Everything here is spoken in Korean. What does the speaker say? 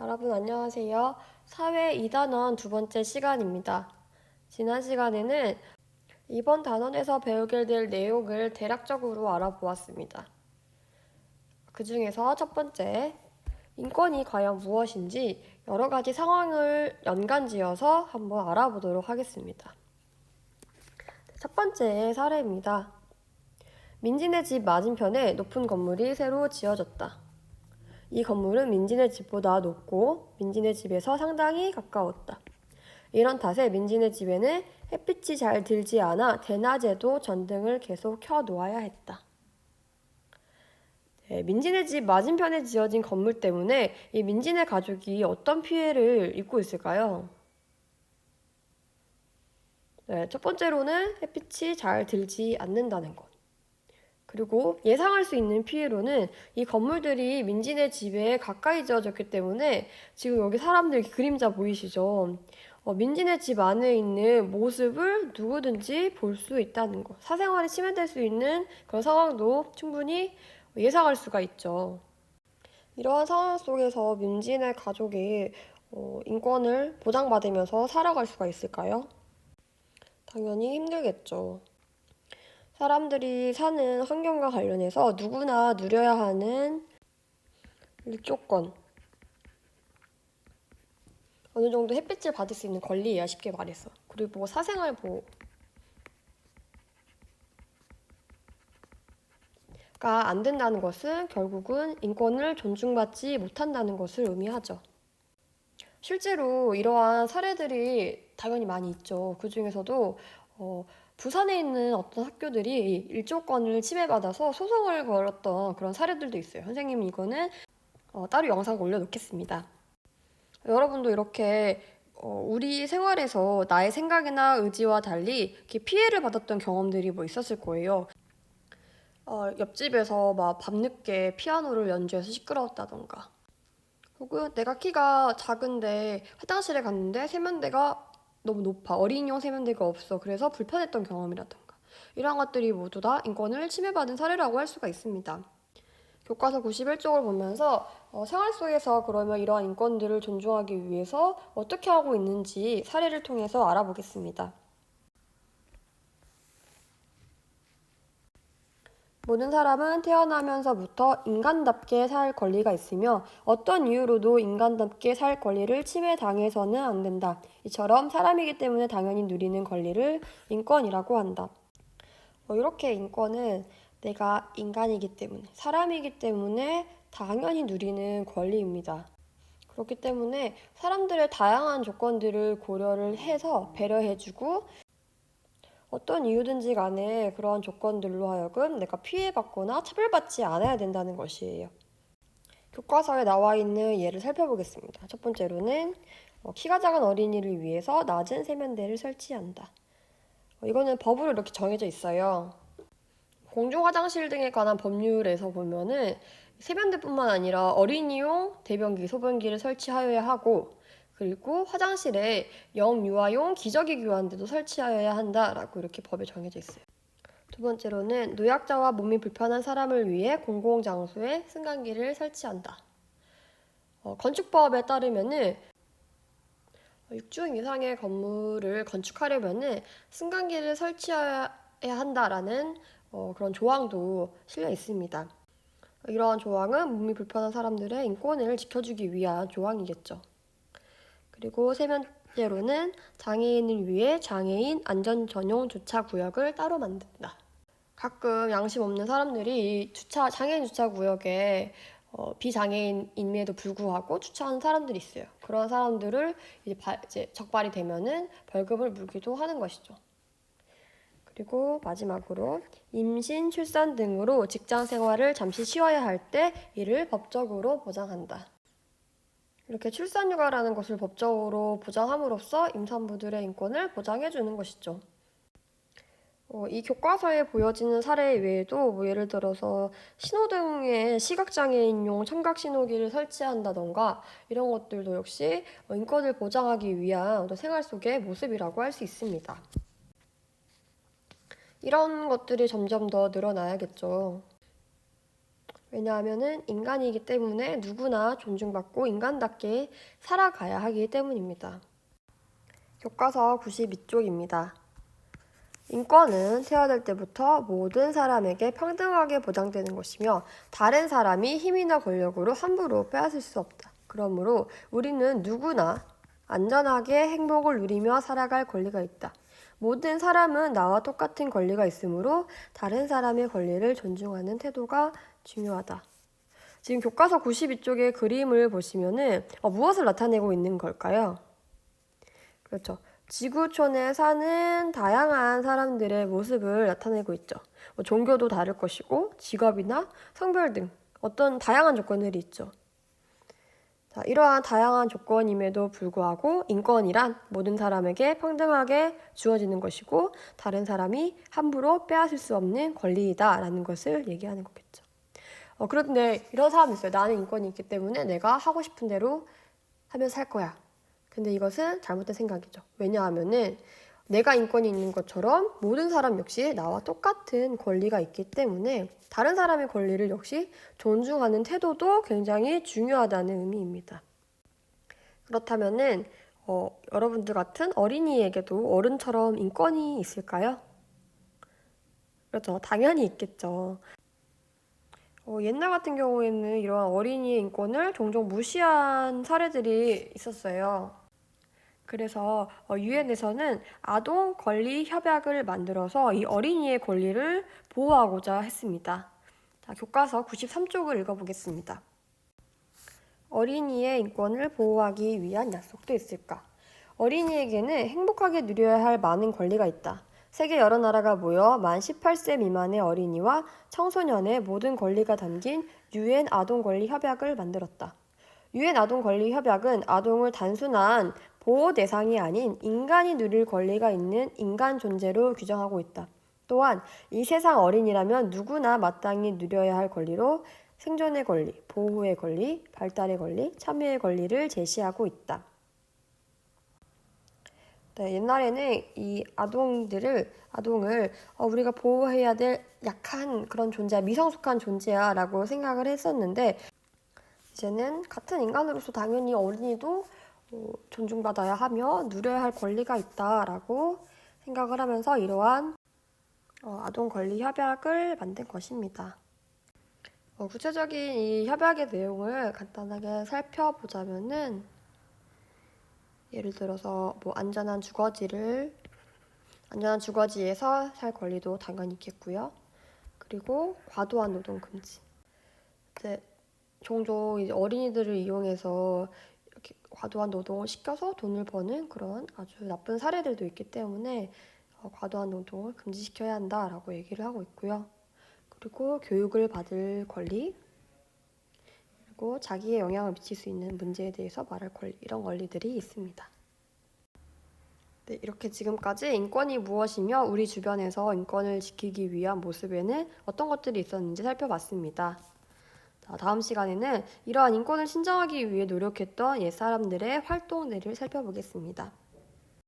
여러분 안녕하세요. 사회 2단원 두 번째 시간입니다. 지난 시간에는 이번 단원에서 배우게 될 내용을 대략적으로 알아보았습니다. 그 중에서 첫 번째, 인권이 과연 무엇인지 여러 가지 상황을 연관지어서 한번 알아보도록 하겠습니다. 첫 번째 사례입니다. 민진의 집 맞은편에 높은 건물이 새로 지어졌다. 이 건물은 민진의 집보다 높고 민진의 집에서 상당히 가까웠다. 이런 탓에 민진의 집에는 햇빛이 잘 들지 않아 대낮에도 전등을 계속 켜놓아야 했다. 민진의 집 맞은편에 지어진 건물 때문에 이 민진의 가족이 어떤 피해를 입고 있을까요? 첫 번째로는 햇빛이 잘 들지 않는다는 것. 그리고 예상할 수 있는 피해로는 이 건물들이 민진의 집에 가까이 지어졌기 때문에 지금 여기 사람들 그림자 보이시죠? 민진의 집 안에 있는 모습을 누구든지 볼 수 있다는 것. 사생활이 침해될 수 있는 그런 상황도 충분히 예상할 수가 있죠. 이러한 상황 속에서 민진의 가족이 인권을 보장받으면서 살아갈 수가 있을까요? 당연히 힘들겠죠. 사람들이 사는 환경과 관련해서 누구나 누려야 하는 일조권, 어느 정도 햇빛을 받을 수 있는 권리야, 쉽게 말해서. 그리고 사생활 보호가 안 된다는 것은 결국은 인권을 존중받지 못한다는 것을 의미하죠. 실제로 이러한 사례들이 당연히 많이 있죠. 그 중에서도 부산에 있는 어떤 학교들이 일조권을 침해받아서 소송을 걸었던 그런 사례들도 있어요. 선생님이 이거는 따로 영상 올려놓겠습니다. 여러분도 이렇게 우리 생활에서 나의 생각이나 의지와 달리 이렇게 피해를 받았던 경험들이 뭐 있었을 거예요. 옆집에서 막 밤늦게 피아노를 연주해서 시끄러웠다던가, 혹은 내가 키가 작은데 화장실에 갔는데 세면대가 너무 높아. 어린이용 세면대가 없어. 그래서 불편했던 경험이라던가. 이러한 것들이 모두 다 인권을 침해받은 사례라고 할 수가 있습니다. 교과서 91쪽을 보면서 생활 속에서 그러면 이러한 인권들을 존중하기 위해서 어떻게 하고 있는지 사례를 통해서 알아보겠습니다. 모든 사람은 태어나면서부터 인간답게 살 권리가 있으며 어떤 이유로도 인간답게 살 권리를 침해당해서는 안 된다. 이처럼 사람이기 때문에 당연히 누리는 권리를 인권이라고 한다. 이렇게 인권은 내가 인간이기 때문에, 사람이기 때문에 당연히 누리는 권리입니다. 그렇기 때문에 사람들의 다양한 조건들을 고려를 해서 배려해주고 어떤 이유든지 간에 그러한 조건들로 하여금 내가 피해받거나 차별받지 않아야 된다는 것이에요. 교과서에 나와 있는 예를 살펴보겠습니다. 첫 번째로는 키가 작은 어린이를 위해서 낮은 세면대를 설치한다. 이거는 법으로 이렇게 정해져 있어요. 공중 화장실 등에 관한 법률에서 보면은 세면대뿐만 아니라 어린이용 대변기, 소변기를 설치하여야 하고, 그리고 화장실에 영유아용 기저귀 교환대도 설치하여야 한다라고 이렇게 법에 정해져 있어요. 두 번째로는 노약자와 몸이 불편한 사람을 위해 공공장소에 승강기를 설치한다. 건축법에 따르면은 6층 이상의 건물을 건축하려면은 승강기를 설치해야 한다라는 그런 조항도 실려 있습니다. 이러한 조항은 몸이 불편한 사람들의 인권을 지켜주기 위한 조항이겠죠. 그리고 세 번째로는 장애인을 위해 장애인 안전 전용 주차 구역을 따로 만든다. 가끔 양심 없는 사람들이 장애인 주차 구역에 비장애인임에도 불구하고 주차하는 사람들이 있어요. 그런 사람들을 이제 적발이 되면은 벌금을 물기도 하는 것이죠. 그리고 마지막으로 임신, 출산 등으로 직장 생활을 잠시 쉬어야 할 때 이를 법적으로 보장한다. 이렇게 출산휴가라는 것을 법적으로 보장함으로써 임산부들의 인권을 보장해주는 것이죠. 이 교과서에 보여지는 사례 외에도 예를 들어서 신호등에 시각장애인용 청각신호기를 설치한다던가 이런 것들도 역시 인권을 보장하기 위한 생활 속의 모습이라고 할 수 있습니다. 이런 것들이 점점 더 늘어나야겠죠. 왜냐하면은 인간이기 때문에 누구나 존중받고 인간답게 살아가야 하기 때문입니다. 교과서 92쪽입니다. 인권은 태어날 때부터 모든 사람에게 평등하게 보장되는 것이며 다른 사람이 힘이나 권력으로 함부로 빼앗을 수 없다. 그러므로 우리는 누구나 안전하게 행복을 누리며 살아갈 권리가 있다. 모든 사람은 나와 똑같은 권리가 있으므로 다른 사람의 권리를 존중하는 태도가 중요하다. 지금 교과서 92쪽의 그림을 보시면은 무엇을 나타내고 있는 걸까요? 그렇죠. 지구촌에 사는 다양한 사람들의 모습을 나타내고 있죠. 종교도 다를 것이고 직업이나 성별 등 어떤 다양한 조건들이 있죠. 자, 이러한 다양한 조건임에도 불구하고 인권이란 모든 사람에게 평등하게 주어지는 것이고 다른 사람이 함부로 빼앗을 수 없는 권리이다라는 것을 얘기하는 거겠죠. 그런데 이런 사람이 있어요. 나는 인권이 있기 때문에 내가 하고 싶은 대로 하면서 살 거야. 근데 이것은 잘못된 생각이죠. 왜냐하면은 내가 인권이 있는 것처럼 모든 사람 역시 나와 똑같은 권리가 있기 때문에 다른 사람의 권리를 역시 존중하는 태도도 굉장히 중요하다는 의미입니다. 그렇다면은 여러분들 같은 어린이에게도 어른처럼 인권이 있을까요? 그렇죠. 당연히 있겠죠. 옛날 같은 경우에는 이러한 어린이의 인권을 종종 무시한 사례들이 있었어요. 그래서 유엔에서는 아동 권리 협약을 만들어서 이 어린이의 권리를 보호하고자 했습니다. 자, 교과서 93쪽을 읽어보겠습니다. 어린이의 인권을 보호하기 위한 약속도 있을까? 어린이에게는 행복하게 누려야 할 많은 권리가 있다. 세계 여러 나라가 모여 만 18세 미만의 어린이와 청소년의 모든 권리가 담긴 유엔 아동 권리 협약을 만들었다. 유엔 아동 권리 협약은 아동을 단순한 보호 대상이 아닌 인간이 누릴 권리가 있는 인간 존재로 규정하고 있다. 또한 이 세상 어린이라면 누구나 마땅히 누려야 할 권리로 생존의 권리, 보호의 권리, 발달의 권리, 참여의 권리를 제시하고 있다. 네, 옛날에는 이 아동을 우리가 보호해야 될 약한 그런 존재야, 미성숙한 존재야 라고 생각을 했었는데 이제는 같은 인간으로서 당연히 어린이도 존중받아야 하며 누려야 할 권리가 있다라고 생각을 하면서 이러한 아동 권리 협약을 만든 것입니다. 구체적인 이 협약의 내용을 간단하게 살펴보자면은 예를 들어서 안전한 주거지에서 살 권리도 당연히 있겠고요. 그리고 과도한 노동 금지. 이제 종종 이제 어린이들을 이용해서 이렇게 과도한 노동을 시켜서 돈을 버는 그런 아주 나쁜 사례들도 있기 때문에 과도한 노동을 금지시켜야 한다라고 얘기를 하고 있고요. 그리고 교육을 받을 권리, 그리고 자기의 영향을 미칠 수 있는 문제에 대해서 말할 권리, 이런 권리들이 있습니다. 네, 이렇게 지금까지 인권이 무엇이며 우리 주변에서 인권을 지키기 위한 모습에는 어떤 것들이 있었는지 살펴봤습니다. 자, 다음 시간에는 이러한 인권을 신장하기 위해 노력했던 옛사람들의 활동들을 살펴보겠습니다.